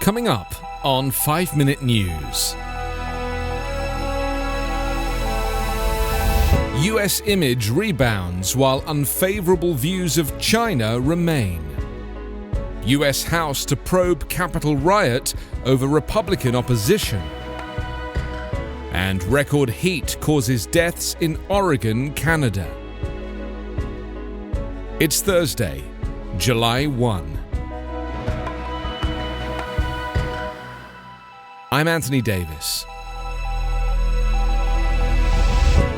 Coming up on 5 Minute News. US image rebounds while unfavorable views of China remain. US House to probe Capitol riot over Republican opposition. And record heat causes deaths in Oregon, Canada. It's Thursday, July 1. I'm Anthony Davis.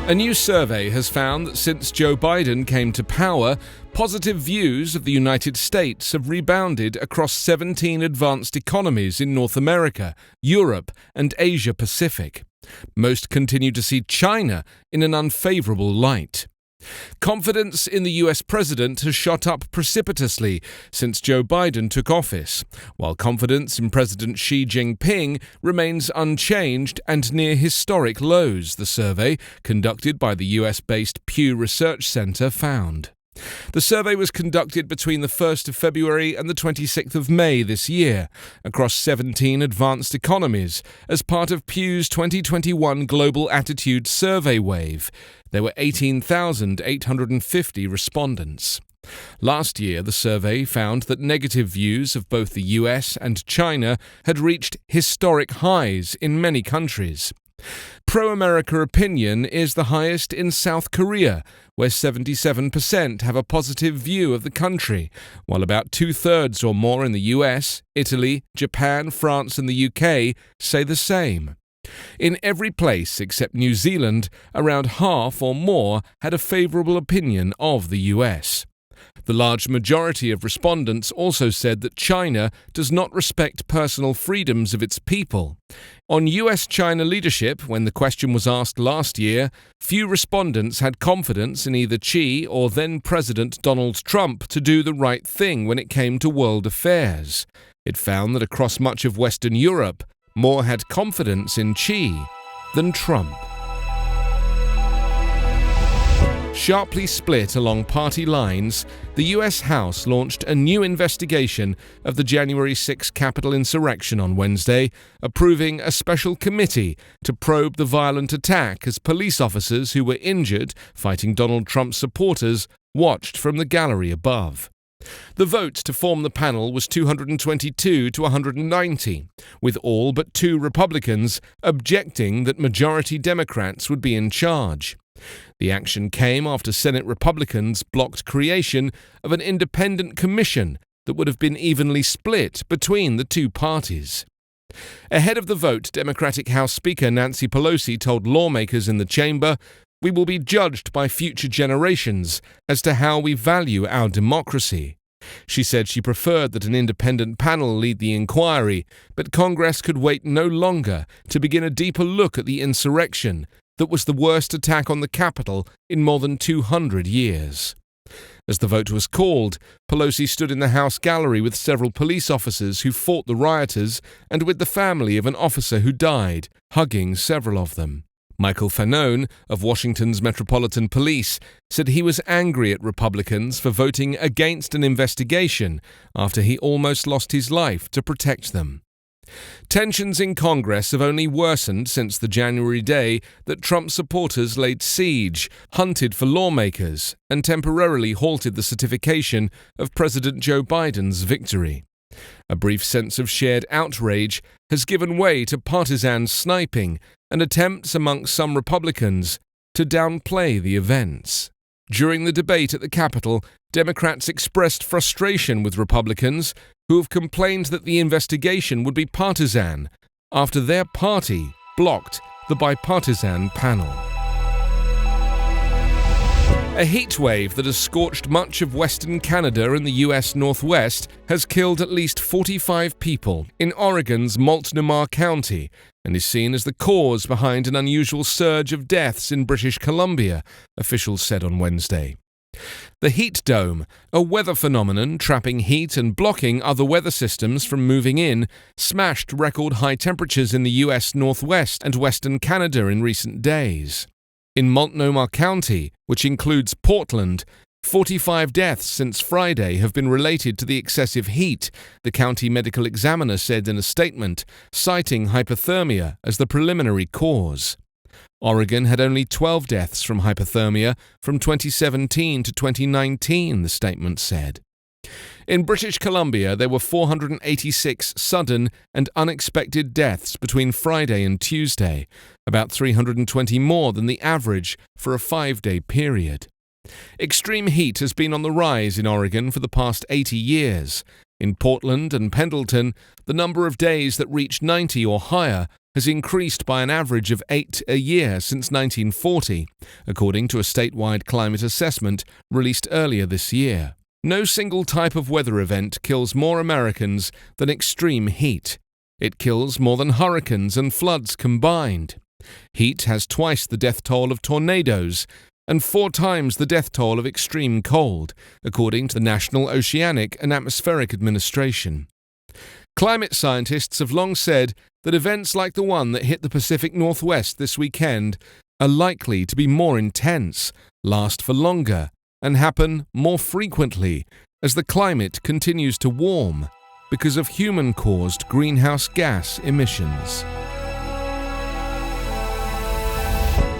A new survey has found that since Joe Biden came to power, positive views of the United States have rebounded across 17 advanced economies in North America, Europe, and Asia Pacific. Most continue to see China in an unfavorable light. Confidence in the US president has shot up precipitously since Joe Biden took office, while confidence in President Xi Jinping remains unchanged and near historic lows, the survey, conducted by the US-based Pew Research Center, found. The survey was conducted between the 1st of February and the 26th of May this year, across 17 advanced economies, as part of Pew's 2021 Global Attitude Survey Wave. There were 18,850 respondents. Last year, the survey found that negative views of both the US and China had reached historic highs in many countries. Pro-America opinion is the highest in South Korea, where 77% have a positive view of the country, while about two-thirds or more in the US, Italy, Japan, France and the UK say the same. In every place except New Zealand, around half or more had a favourable opinion of the US. The large majority of respondents also said that China does not respect personal freedoms of its people. On US-China leadership, when the question was asked last year, few respondents had confidence in either Xi or then-President Donald Trump to do the right thing when it came to world affairs. It found that across much of Western Europe, more had confidence in Xi than Trump. Sharply split along party lines, the US House launched a new investigation of the January 6 Capitol insurrection on Wednesday, approving a special committee to probe the violent attack as police officers who were injured fighting Donald Trump's supporters watched from the gallery above. The vote to form the panel was 222 to 190, with all but two Republicans objecting that majority Democrats would be in charge. The action came after Senate Republicans blocked creation of an independent commission that would have been evenly split between the two parties. Ahead of the vote, Democratic House Speaker Nancy Pelosi told lawmakers in the chamber, "We will be judged by future generations as to how we value our democracy." She said she preferred that an independent panel lead the inquiry, but Congress could wait no longer to begin a deeper look at the insurrection that was the worst attack on the Capitol in more than 200 years. As the vote was called, Pelosi stood in the House gallery with several police officers who fought the rioters and with the family of an officer who died, hugging several of them. Michael Fanone of Washington's Metropolitan Police said he was angry at Republicans for voting against an investigation after he almost lost his life to protect them. Tensions in Congress have only worsened since the January day that Trump supporters laid siege, hunted for lawmakers, and temporarily halted the certification of President Joe Biden's victory. A brief sense of shared outrage has given way to partisan sniping and attempts amongst some Republicans to downplay the events. During the debate at the Capitol, Democrats expressed frustration with Republicans who have complained that the investigation would be partisan after their party blocked the bipartisan panel. A heat wave that has scorched much of western Canada and the US Northwest has killed at least 45 people in Oregon's Multnomah County and is seen as the cause behind an unusual surge of deaths in British Columbia, officials said on Wednesday. The heat dome, a weather phenomenon trapping heat and blocking other weather systems from moving in, smashed record high temperatures in the US Northwest and Western Canada in recent days. In Multnomah County, which includes Portland, 45 deaths since Friday have been related to the excessive heat, the county medical examiner said in a statement, citing hypothermia as the preliminary cause. Oregon had only 12 deaths from hypothermia from 2017 to 2019, the statement said. In British Columbia, there were 486 sudden and unexpected deaths between Friday and Tuesday, about 320 more than the average for a 5-day period. Extreme heat has been on the rise in Oregon for the past 80 years. In Portland and Pendleton, the number of days that reach 90 or higher has increased by an average of 8 a year since 1940, according to a statewide climate assessment released earlier this year. No single type of weather event kills more Americans than extreme heat. It kills more than hurricanes and floods combined. Heat has twice the death toll of tornadoes and 4 times the death toll of extreme cold, according to the National Oceanic and Atmospheric Administration. Climate scientists have long said that events like the one that hit the Pacific Northwest this weekend are likely to be more intense, last for longer, and happen more frequently as the climate continues to warm because of human-caused greenhouse gas emissions.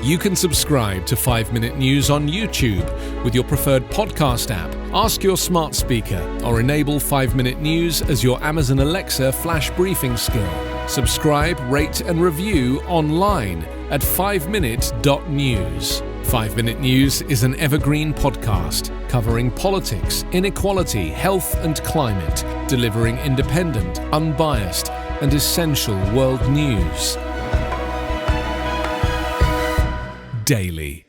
You can subscribe to 5-Minute News on YouTube with your preferred podcast app. Ask your smart speaker or enable 5-Minute News as your Amazon Alexa flash briefing skill. Subscribe, rate and review online at 5minute.news. 5-Minute News is an Evergreen Podcast covering politics, inequality, health and climate, delivering independent, unbiased and essential world news daily.